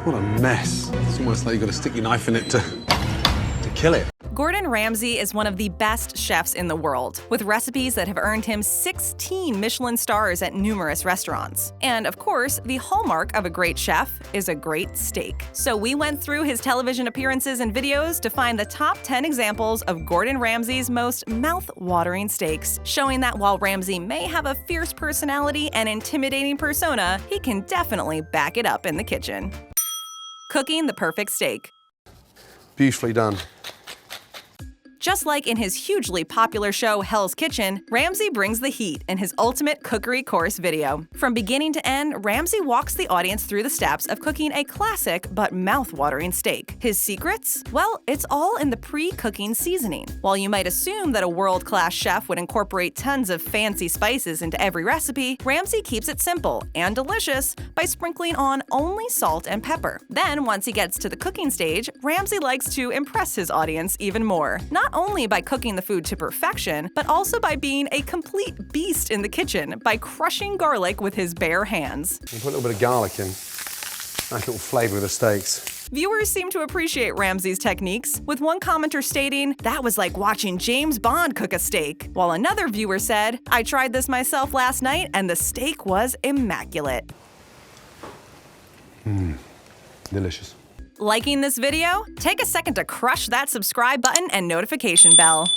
What a mess. It's almost like you've got to stick your knife in it to kill it. Gordon Ramsay is one of the best chefs in the world, with recipes that have earned him 16 Michelin stars at numerous restaurants. And of course, the hallmark of a great chef is a great steak. So we went through his television appearances and videos to find the top 10 examples of Gordon Ramsay's most mouth-watering steaks, showing that while Ramsay may have a fierce personality and intimidating persona, he can definitely back it up in the kitchen. Cooking the perfect steak. Beautifully done. Just like in his hugely popular show Hell's Kitchen, Ramsay brings the heat in his ultimate cookery course video. From beginning to end, Ramsay walks the audience through the steps of cooking a classic but mouth-watering steak. His secrets? Well, it's all in the pre-cooking seasoning. While you might assume that a world-class chef would incorporate tons of fancy spices into every recipe, Ramsay keeps it simple and delicious by sprinkling on only salt and pepper. Then, once he gets to the cooking stage, Ramsay likes to impress his audience even more. Not only by cooking the food to perfection, but also by being a complete beast in the kitchen by crushing garlic with his bare hands. You put a little bit of garlic in. Nice little flavour of the steaks. Viewers seem to appreciate Ramsay's techniques, with one commenter stating, "That was like watching James Bond cook a steak," while another viewer said, "I tried this myself last night and the steak was immaculate." Delicious. Liking this video? Take a second to crush that subscribe button and notification bell.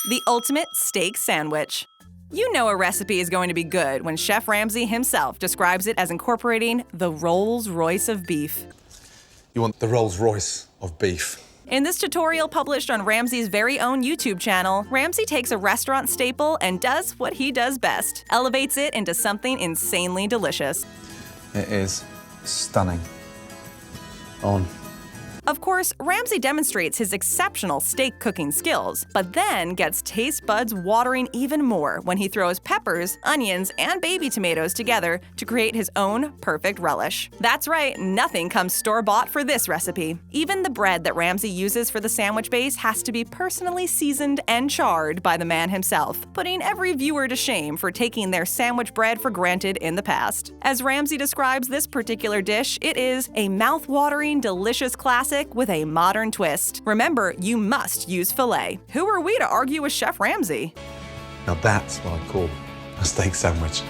The ultimate steak sandwich. You know a recipe is going to be good when Chef Ramsay himself describes it as incorporating the Rolls-Royce of beef. You want the Rolls-Royce of beef. In this tutorial published on Ramsay's very own YouTube channel, Ramsay takes a restaurant staple and does what he does best, elevates it into something insanely delicious. It is stunning. On. Of course, Ramsay demonstrates his exceptional steak cooking skills, but then gets taste buds watering even more when he throws peppers, onions, and baby tomatoes together to create his own perfect relish. That's right, nothing comes store-bought for this recipe. Even the bread that Ramsay uses for the sandwich base has to be personally seasoned and charred by the man himself, putting every viewer to shame for taking their sandwich bread for granted in the past. As Ramsay describes this particular dish, it is a mouth-watering, delicious classic with a modern twist. Remember, you must use filet. Who are we to argue with Chef Ramsay? Now that's what I call a steak sandwich.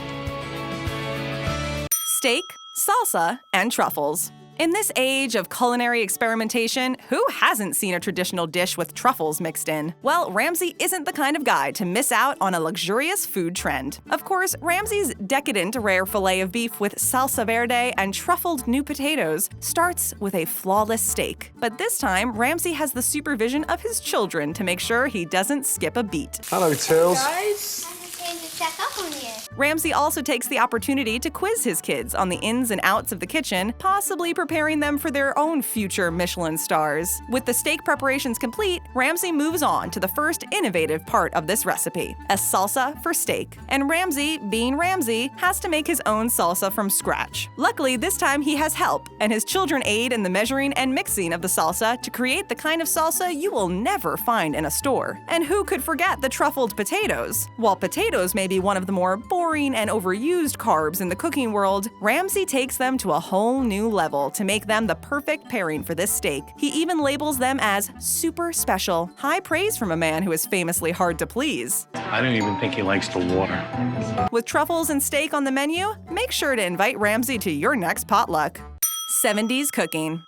Steak, salsa, and truffles. In this age of culinary experimentation, who hasn't seen a traditional dish with truffles mixed in? Well, Ramsay isn't the kind of guy to miss out on a luxurious food trend. Of course, Ramsay's decadent rare filet of beef with salsa verde and truffled new potatoes starts with a flawless steak. But this time, Ramsay has the supervision of his children to make sure he doesn't skip a beat. Hello, Tills. Guys, came to check up on you. Ramsay also takes the opportunity to quiz his kids on the ins and outs of the kitchen, possibly preparing them for their own future Michelin stars. With the steak preparations complete, Ramsay moves on to the first innovative part of this recipe, a salsa for steak. And Ramsay, being Ramsay, has to make his own salsa from scratch. Luckily, this time he has help, and his children aid in the measuring and mixing of the salsa to create the kind of salsa you will never find in a store. And who could forget the truffled potatoes? While potatoes may be one of the more boring and overused carbs in the cooking world, Ramsay takes them to a whole new level to make them the perfect pairing for this steak. He even labels them as super special, high praise from a man who is famously hard to please. I don't even think he likes the water. With truffles and steak on the menu, make sure to invite Ramsay to your next potluck. 70s cooking.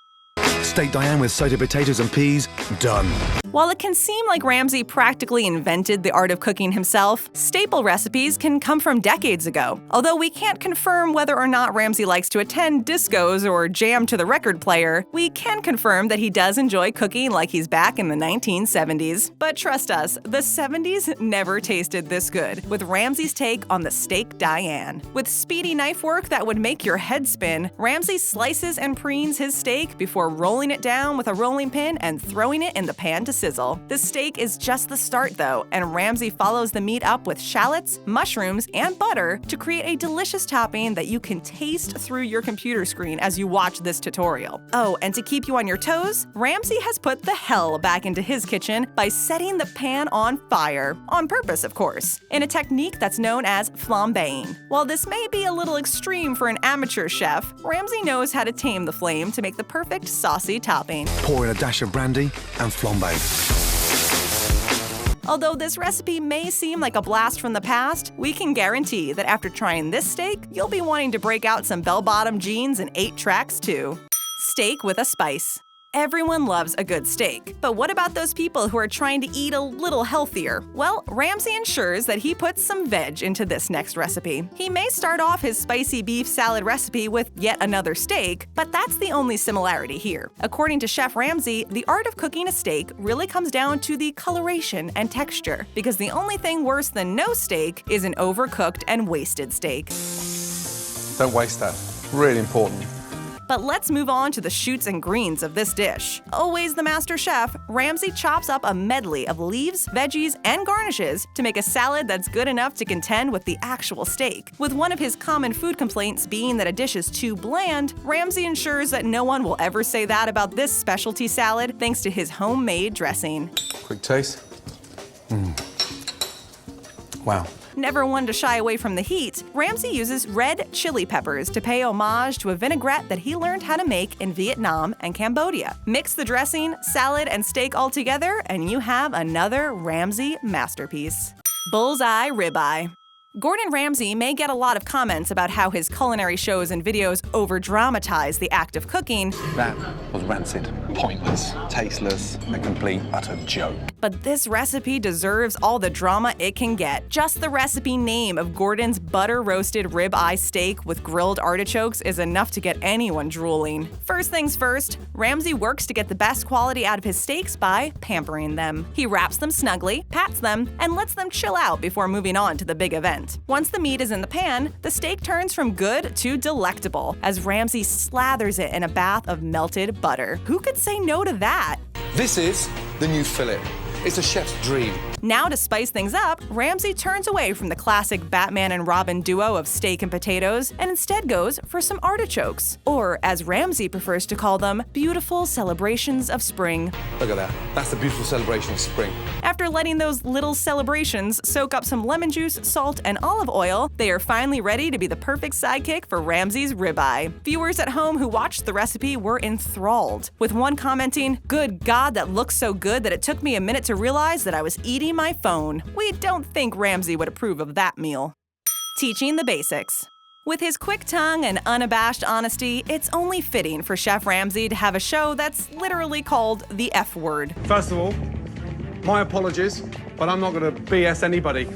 Steak Diane with sauteed potatoes and peas, done. While it can seem like Ramsay practically invented the art of cooking himself, staple recipes can come from decades ago. Although we can't confirm whether or not Ramsay likes to attend discos or jam to the record player, we can confirm that he does enjoy cooking like he's back in the 1970s. But trust us, the 70s never tasted this good, with Ramsay's take on the Steak Diane. With speedy knife work that would make your head spin, Ramsay slices and preens his steak before rolling it down with a rolling pin and throwing it in the pan to sizzle. The steak is just the start though, and Ramsay follows the meat up with shallots, mushrooms, and butter to create a delicious topping that you can taste through your computer screen as you watch this tutorial. Oh, and to keep you on your toes, Ramsay has put the hell back into his kitchen by setting the pan on fire. On purpose, of course, in a technique that's known as flambeing. While this may be a little extreme for an amateur chef, Ramsay knows how to tame the flame to make the perfect saucy topping. Pour in a dash of brandy and flambe. Although this recipe may seem like a blast from the past, we can guarantee that after trying this steak, you'll be wanting to break out some bell-bottom jeans and 8 tracks too. Steak with a spice. Everyone loves a good steak, but what about those people who are trying to eat a little healthier? Well, Ramsay ensures that he puts some veg into this next recipe. He may start off his spicy beef salad recipe with yet another steak, but that's the only similarity here. According to Chef Ramsay, the art of cooking a steak really comes down to the coloration and texture, because the only thing worse than no steak is an overcooked and wasted steak. Don't waste that. Really important. But let's move on to the shoots and greens of this dish. Always the master chef, Ramsay chops up a medley of leaves, veggies, and garnishes to make a salad that's good enough to contend with the actual steak. With one of his common food complaints being that a dish is too bland, Ramsay ensures that no one will ever say that about this specialty salad thanks to his homemade dressing. Quick taste. Wow. Never one to shy away from the heat, Ramsay uses red chili peppers to pay homage to a vinaigrette that he learned how to make in Vietnam and Cambodia. Mix the dressing, salad, and steak all together, and you have another Ramsay masterpiece. Bullseye ribeye. Gordon Ramsay may get a lot of comments about how his culinary shows and videos over-dramatize the act of cooking. That was rancid, pointless, tasteless, a complete, utter joke. But this recipe deserves all the drama it can get. Just the recipe name of Gordon's butter-roasted ribeye steak with grilled artichokes is enough to get anyone drooling. First things first, Ramsay works to get the best quality out of his steaks by pampering them. He wraps them snugly, pats them, and lets them chill out before moving on to the big event. Once the meat is in the pan, the steak turns from good to delectable as Ramsay slathers it in a bath of melted butter. Who could say no to that? This is the new fillet. It's a chef's dream. Now to spice things up, Ramsay turns away from the classic Batman and Robin duo of steak and potatoes and instead goes for some artichokes, or as Ramsay prefers to call them, beautiful celebrations of spring. Look at that. That's the beautiful celebration of spring. After letting those little celebrations soak up some lemon juice, salt, and olive oil, they are finally ready to be the perfect sidekick for Ramsay's ribeye. Viewers at home who watched the recipe were enthralled, with one commenting, "Good God, that looks so good that it took me a minute to realize that I was eating my phone." We don't think Ramsay would approve of that meal. Teaching the basics. With his quick tongue and unabashed honesty, it's only fitting for Chef Ramsay to have a show that's literally called the F word. First of all, my apologies, but I'm not going to BS anybody.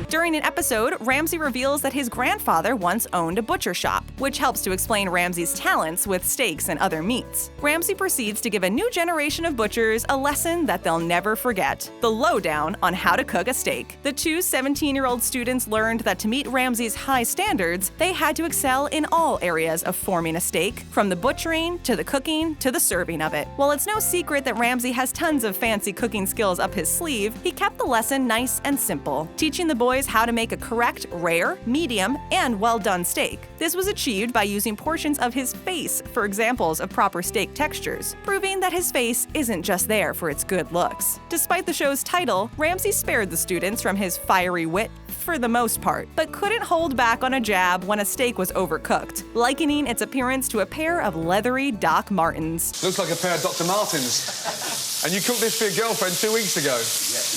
During an episode, Ramsay reveals that his grandfather once owned a butcher shop, which helps to explain Ramsay's talents with steaks and other meats. Ramsay proceeds to give a new generation of butchers a lesson that they'll never forget: the lowdown on how to cook a steak. The two 17-year-old students learned that to meet Ramsay's high standards, they had to excel in all areas of forming a steak, from the butchering to the cooking to the serving of it. While it's no secret that Ramsay has tons of fancy cooking skills up his sleeve, he kept the lesson nice and simple, teaching the boys how to make a correct rare, medium, and well-done steak. This was achieved by using portions of his face for examples of proper steak textures, proving that his face isn't just there for its good looks. Despite the show's title, Ramsay spared the students from his fiery wit for the most part, but couldn't hold back on a jab when a steak was overcooked, likening its appearance to a pair of leathery Doc Martens. Looks like a pair of Dr. Martens. And you cooked this for your girlfriend 2 weeks ago?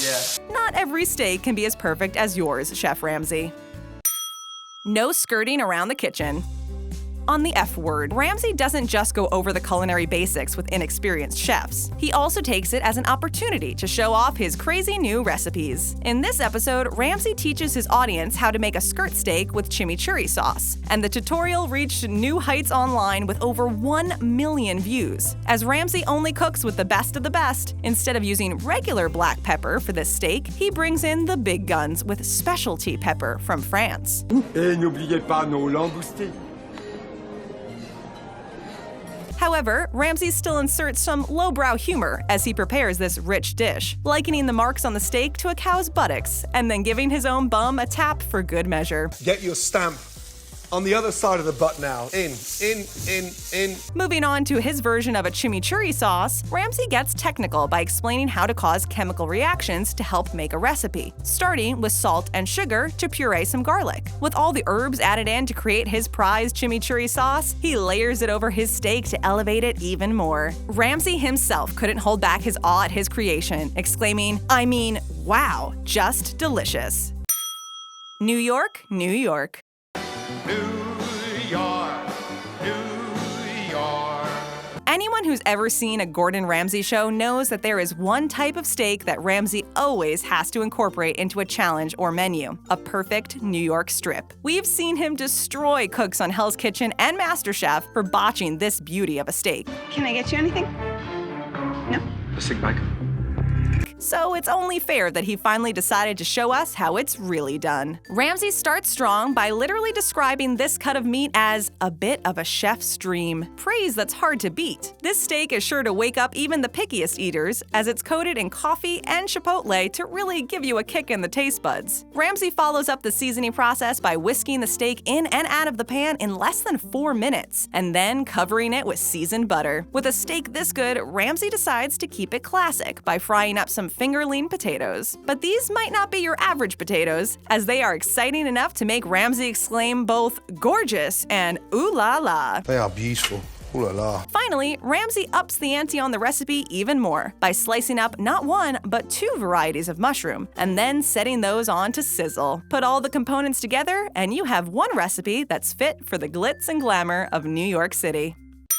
Yeah. Not every steak can be as perfect as yours, Chef Ramsay. No skirting around the kitchen. On the F word, Ramsay doesn't just go over the culinary basics with inexperienced chefs. He also takes it as an opportunity to show off his crazy new recipes. In this episode, Ramsay teaches his audience how to make a skirt steak with chimichurri sauce, and the tutorial reached new heights online with over 1 million views. As Ramsay only cooks with the best of the best, instead of using regular black pepper for this steak, he brings in the big guns with specialty pepper from France. Et n'oubliez pas nos langoustines. However, Ramsay still inserts some lowbrow humor as he prepares this rich dish, likening the marks on the steak to a cow's buttocks, and then giving his own bum a tap for good measure. Get your stamp on the other side of the butt now. In. Moving on to his version of a chimichurri sauce, Ramsay gets technical by explaining how to cause chemical reactions to help make a recipe, starting with salt and sugar to puree some garlic. With all the herbs added in to create his prized chimichurri sauce, he layers it over his steak to elevate it even more. Ramsay himself couldn't hold back his awe at his creation, exclaiming, "I mean, wow, just delicious." New York, New York. Anyone who's ever seen a Gordon Ramsay show knows that there is one type of steak that Ramsay always has to incorporate into a challenge or menu: a perfect New York strip. We've seen him destroy cooks on Hell's Kitchen and MasterChef for botching this beauty of a steak. Can I get you anything? No? A sick bacon. So it's only fair that he finally decided to show us how it's really done. Ramsay starts strong by literally describing this cut of meat as a bit of a chef's dream, praise that's hard to beat. This steak is sure to wake up even the pickiest eaters, as it's coated in coffee and chipotle to really give you a kick in the taste buds. Ramsay follows up the seasoning process by whisking the steak in and out of the pan in less than 4 minutes, and then covering it with seasoned butter. With a steak this good, Ramsay decides to keep it classic by frying up some fingerling potatoes. But these might not be your average potatoes, as they are exciting enough to make Ramsay exclaim both gorgeous and ooh la la. They are beautiful. Ooh la la. Finally, Ramsay ups the ante on the recipe even more by slicing up not one, but 2 varieties of mushroom, and then setting those on to sizzle. Put all the components together, and you have one recipe that's fit for the glitz and glamour of New York City.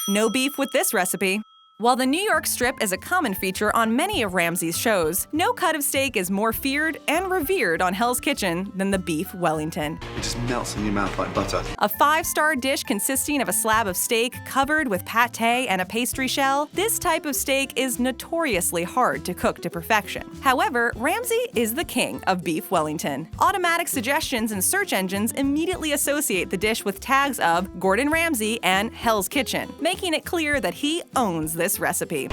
No beef with this recipe. While the New York strip is a common feature on many of Ramsay's shows, no cut of steak is more feared and revered on Hell's Kitchen than the beef Wellington. It just melts in your mouth like butter. A 5-star dish consisting of a slab of steak covered with pâté and a pastry shell, this type of steak is notoriously hard to cook to perfection. However, Ramsay is the king of beef Wellington. Automatic suggestions and search engines immediately associate the dish with tags of Gordon Ramsay and Hell's Kitchen, making it clear that he owns this recipe.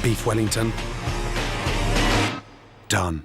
Beef Wellington. Done.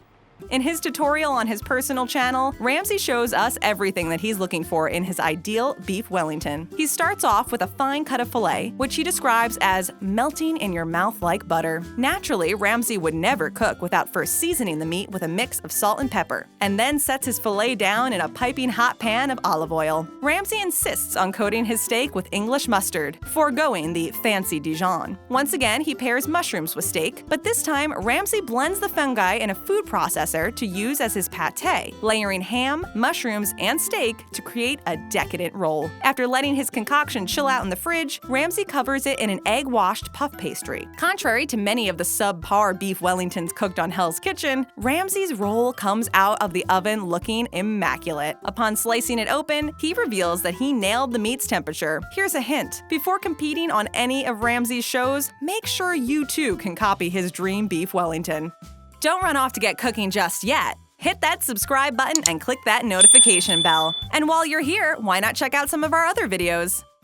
In his tutorial on his personal channel, Ramsay shows us everything that he's looking for in his ideal beef Wellington. He starts off with a fine cut of filet, which he describes as melting in your mouth like butter. Naturally, Ramsay would never cook without first seasoning the meat with a mix of salt and pepper, and then sets his filet down in a piping hot pan of olive oil. Ramsay insists on coating his steak with English mustard, foregoing the fancy Dijon. Once again, he pairs mushrooms with steak, but this time Ramsay blends the fungi in a food processor to use as his pâté, layering ham, mushrooms, and steak to create a decadent roll. After letting his concoction chill out in the fridge, Ramsay covers it in an egg-washed puff pastry. Contrary to many of the subpar beef Wellingtons cooked on Hell's Kitchen, Ramsay's roll comes out of the oven looking immaculate. Upon slicing it open, he reveals that he nailed the meat's temperature. Here's a hint: before competing on any of Ramsay's shows, make sure you too can copy his dream beef Wellington. Don't run off to get cooking just yet. Hit that subscribe button and click that notification bell. And while you're here, why not check out some of our other videos?